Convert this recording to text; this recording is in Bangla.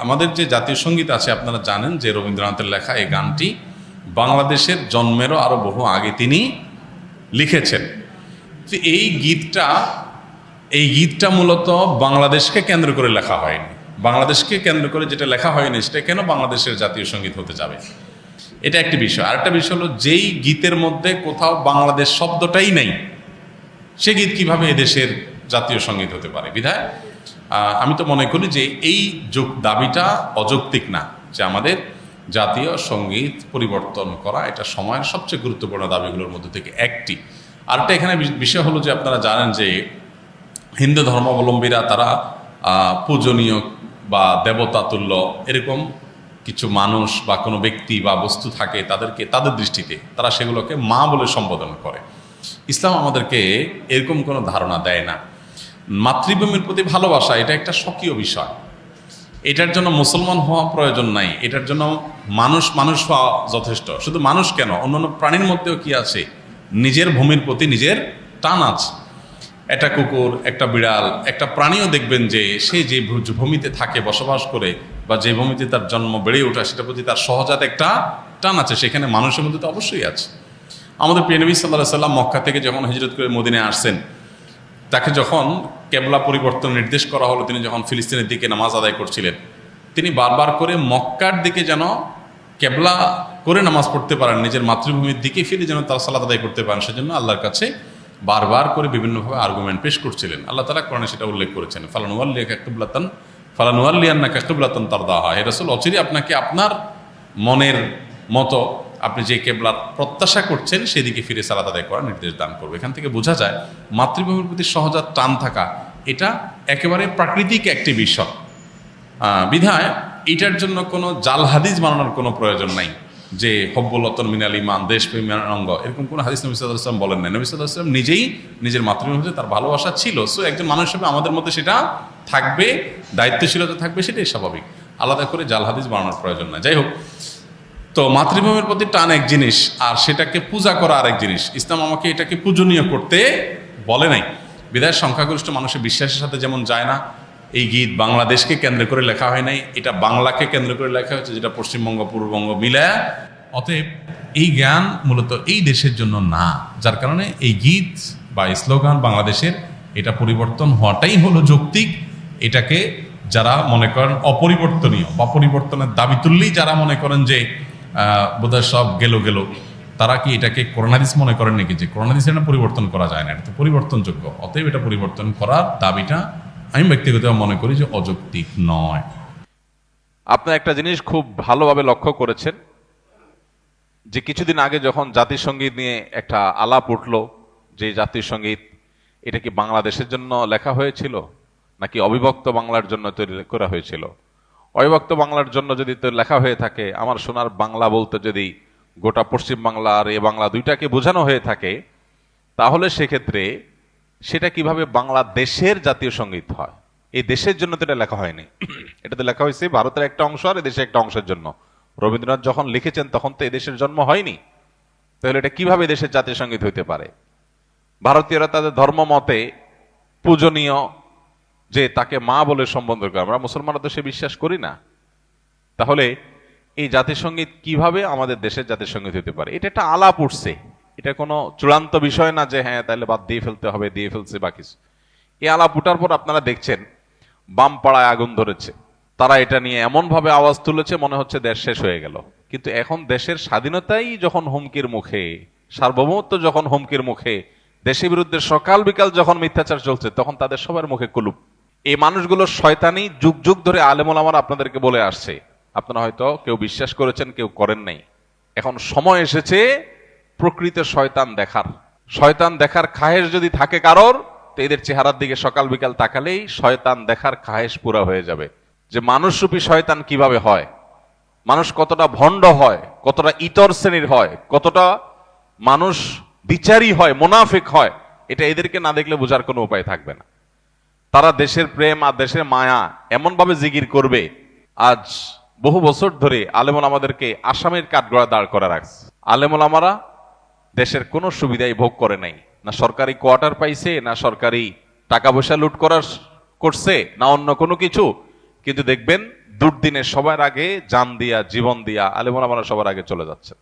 আমাদের যে জাতীয় সঙ্গীত আছে আপনারা জানেন যে রবীন্দ্রনাথের লেখা এই গানটি বাংলাদেশের জন্মেরও আরো বহু আগে তিনি লিখেছেন। তো এই গীতটা মূলত বাংলাদেশকে কেন্দ্র করে লেখা হয়নি। বাংলাদেশকে কেন্দ্র করে যেটা লেখা হয়নি সেটা কেন বাংলাদেশের জাতীয় সঙ্গীত হতে যাবে, এটা একটি বিষয়। আরেকটা বিষয় হলো যেই গীতের মধ্যে কোথাও বাংলাদেশ শব্দটাই নেই সে গীত কিভাবে এদেশের জাতীয় সঙ্গীত হতে পারে। বিধায় আমি তো মনে করি যে এই দাবিটা অযৌক্তিক না, যে আমাদের জাতীয় সঙ্গীত পরিবর্তন করা এটা সময়ের সবচেয়ে গুরুত্বপূর্ণ দাবিগুলোর মধ্যে থেকে একটি। আরেকটা এখানে বিষয় হলো যে আপনারা জানেন যে হিন্দু ধর্মাবলম্বীরা তারা পূজনীয় বা দেবতা তুল্য এরকম কিছু মানুষ বা কোনো ব্যক্তি বা বস্তু থাকে, তাদের দৃষ্টিতে তারা সেগুলোকে মা বলে সম্বোধন করে। ইসলাম আমাদেরকে এরকম কোনো ধারণা দেয় না। মাতৃভূমির প্রতি ভালোবাসা এটা একটা স্বকীয় বিষয়, এটার জন্য মুসলমান হওয়া প্রয়োজন নাই, এটার জন্য মানুষ হওয়া যথেষ্ট। শুধু মানুষ কেন, অন্যান্য প্রাণীর মধ্যেও কি আছে, নিজের ভূমির প্রতি নিজের টান আছে। একটা কুকুর, একটা বিড়াল, একটা প্রাণীও দেখবেন যে সে যে ভূমিতে থাকে বসবাস করে বা যে ভূমিতে তার জন্ম বেড়ে ওঠা সেটার প্রতি তার সহজাত একটা টান আছে, সেখানে মানুষের মধ্যে তো অবশ্যই আছে। আমাদের প্রিয় নবী সাল্লাল্লাহু আলাইহি ওয়াসাল্লাম মক্কা থেকে যখন হিজরত করে মদিনায় আসছেন, তাকে যখন কেবলা পরিবর্তন নির্দেশ করা হলো, তিনি যখন ফিলিস্তিনের দিকে নামাজ আদায় করছিলেন, তিনি বারবার করে মক্কার দিকে যেন কেবলা করে নামাজ পড়তে পারেন, নিজের মাতৃভূমির দিকে ফিরে যেন তারা সালাত আদায় করতে পারেন, সেজন্য আল্লাহর কাছে বারবার করে বিভিন্নভাবে আর্গুমেন্ট পেশ করছিলেন। আল্লাহ তাআলা কোরআনে সেটা উল্লেখ করেছেন, ফালানুওয়াল্লিয়ান্নাকা কিবলাতান তারদাহা, হে রাসূল অচিরেই আপনাকে আপনার মনের মতো আপনি যে কেবলার প্রত্যাশা করছেন সেদিকে ফিরে সালাত আদায় করার নির্দেশ দান করবে। এখান থেকে বোঝা যায় মাতৃভূমির প্রতি সহজাত টান থাকা এটা একেবারে প্রাকৃতিক একটি বিষয়। বিধায় এটার জন্য কোনো জাল হাদিস বানানোর কোনো প্রয়োজন নাই যে হব্বুল্লাতন মিনাল ঈমান, দেশপ্রেমের অঙ্গ, এরকম কোনো হাদিস নবী সাল্লাল্লাহু আলাইহি ওয়াসাল্লাম বলেন না। নবী সাল্লাল্লাহু আলাইহি ওয়াসাল্লাম নিজেই নিজের মাতৃভূমিতে তার ভালোবাসা ছিল। সো একজন মানুষ হিসেবে আমাদের মধ্যে সেটা থাকবে, দায়িত্বশীলতা থাকবে, সেটাই স্বাভাবিক। আলাদা করে জাল হাদিস বানানোর প্রয়োজন না। যাই হোক, তো মাতৃভূমির প্রতি টান এক জিনিস আর সেটাকে পূজা করা আরেক জিনিস। ইসলাম আমাকে এটাকে পূজনীয় করতে বলে নাই। বিধায় সংখ্যাগরিষ্ঠ মানুষের বিশ্বাসের সাথে যেমন যায় না, এই গীত বাংলাদেশকে কেন্দ্র করে লেখা হয় নাই, এটা বাংলাকে কেন্দ্র করে লেখা হয়েছে, যেটা পশ্চিমবঙ্গ পূর্ববঙ্গ মিলায়া। অতএব এই জ্ঞান মূলত এই দেশের জন্য না, যার কারণে এই গীত বা স্লোগান বাংলাদেশের এটা পরিবর্তন হওয়াটাই হলো যৌক্তিক। এটাকে যারা মনে করেন অপরিবর্তনীয় বা পরিবর্তনের দাবি তুললেই যারা মনে করেন যে বোধহয় সব গেল তারা কি এটাকে কোরআন হাদিস মনে করেন নাকি যে কোরআন হাদিস এটা পরিবর্তন করা যায় না, এটা তো পরিবর্তনযোগ্য। অতএব এটা পরিবর্তন করার দাবিটা আমি ব্যক্তিগতভাবে মনে করি যে অযৌক্তিক নয়। আপনার একটা জিনিস খুব ভালোভাবে লক্ষ্য করেছেন যে কিছুদিন আগে যখন জাতীয় সঙ্গীত নিয়ে একটা আলাপ উঠলো, যে জাতীয় সঙ্গীত এটা কি বাংলাদেশের জন্য লেখা হয়েছিল নাকি অবিভক্ত বাংলার জন্য তৈরি করা হয়েছিল? অবিভক্ত বাংলার জন্য যদি তো লেখা হয়ে থাকে, আমার সোনার বাংলা বলতে যদি গোটা পশ্চিম বাংলা আর এ বাংলা দুইটাকে বোঝানো হয়ে থাকে, তাহলে সেক্ষেত্রে সেটা কিভাবে বাংলাদেশের জাতীয় সঙ্গীত হয়? এই দেশের জন্য তো এটা লেখা হয়নি, এটা তো লেখা হয়েছে ভারতের একটা অংশ আর দেশের একটা অংশের জন্য। রবীন্দ্রনাথ যখন লিখেছেন তখন তো এদেশের জন্ম হয়নি, তাহলে এটা কিভাবে দেশের জাতীয় সঙ্গীত হইতে পারে? ভারতীয়রা তাদের ধর্ম মতে পূজনীয়, যে তাকে মা বলে সম্বোধন করে, আমরা মুসলমানরা তো সে বিশ্বাস করি না। তাহলে এই জাতীয় সঙ্গীত কিভাবে আমাদের দেশের জাতীয় সঙ্গীত হতে পারে? এটা একটা আলাপ উঠছে, এটা কোনো চূড়ান্ত বিষয় না যে হ্যাঁ তাহলে বাদ দিয়ে ফেলতে হবে, দিয়ে ফেলছে বা কিছু। এই আলাপ উঠার পর আপনারা দেখছেন বাম পাড়ায় আগুন ধরেছে, তারা এটা নিয়ে এমন ভাবে আওয়াজ তুলেছে মনে হচ্ছে দেশ শেষ হয়ে গেল। কিন্তু এখন দেশের স্বাধীনতাই যখন হুমকির মুখে, সার্বভৌমত্ব যখন হুমকির মুখে, দেশের বিরুদ্ধে সকাল বিকাল যখন মিথ্যাচার চলছে, তখন তাদের সবার মুখে কুলুপ। এই মানুষগুলো শয়তানি যুগ যুগ ধরে আলেম ওলামারা আপনাদেরকে বলে আসছে, আপনারা হয়তো কেউ বিশ্বাস করেছেন, কেউ করেন নাই। এখন সময় এসেছে প্রকৃত শয়তান দেখার। শয়তান দেখার খায়েশ যদি থাকে কারোর, তো এদের চেহারার দিকে সকাল বিকাল তাকালেই শয়তান দেখার খায়েশ পুরা হয়ে যাবে, যে মানুষরূপী শয়তান কিভাবে হয়, মানুষ কতটা ভণ্ড হয়, কতটা ইতর শ্রেণীর হয়, কতটা মানুষ বিচারী হয়, মুনাফিক হয়। এটা এদেরকে না দেখলে বোঝার কোনো উপায় থাকবে না। তারা দেশের প্রেম আর দেশের মায়া এমন ভাবে জিগির করবে, আজ বহু বছর ধরে আলেমুল আমাদেরকে আসামের কাঠগড়া দাঁড় করে রাখছে। আলেমুল আমারা দেশের কোনো সুবিধাই ভোগ করে নাই, না সরকারি কোয়ার্টার পাইছে, না সরকারি টাকা পয়সা লুট করছে, না অন্য কোনো কিছু। কিন্তু দেখবেন দুর্দিনে সবার আগে জান দিয়া জীবন দিয়া আলেমুলামারা সবার আগে চলে যাচ্ছে।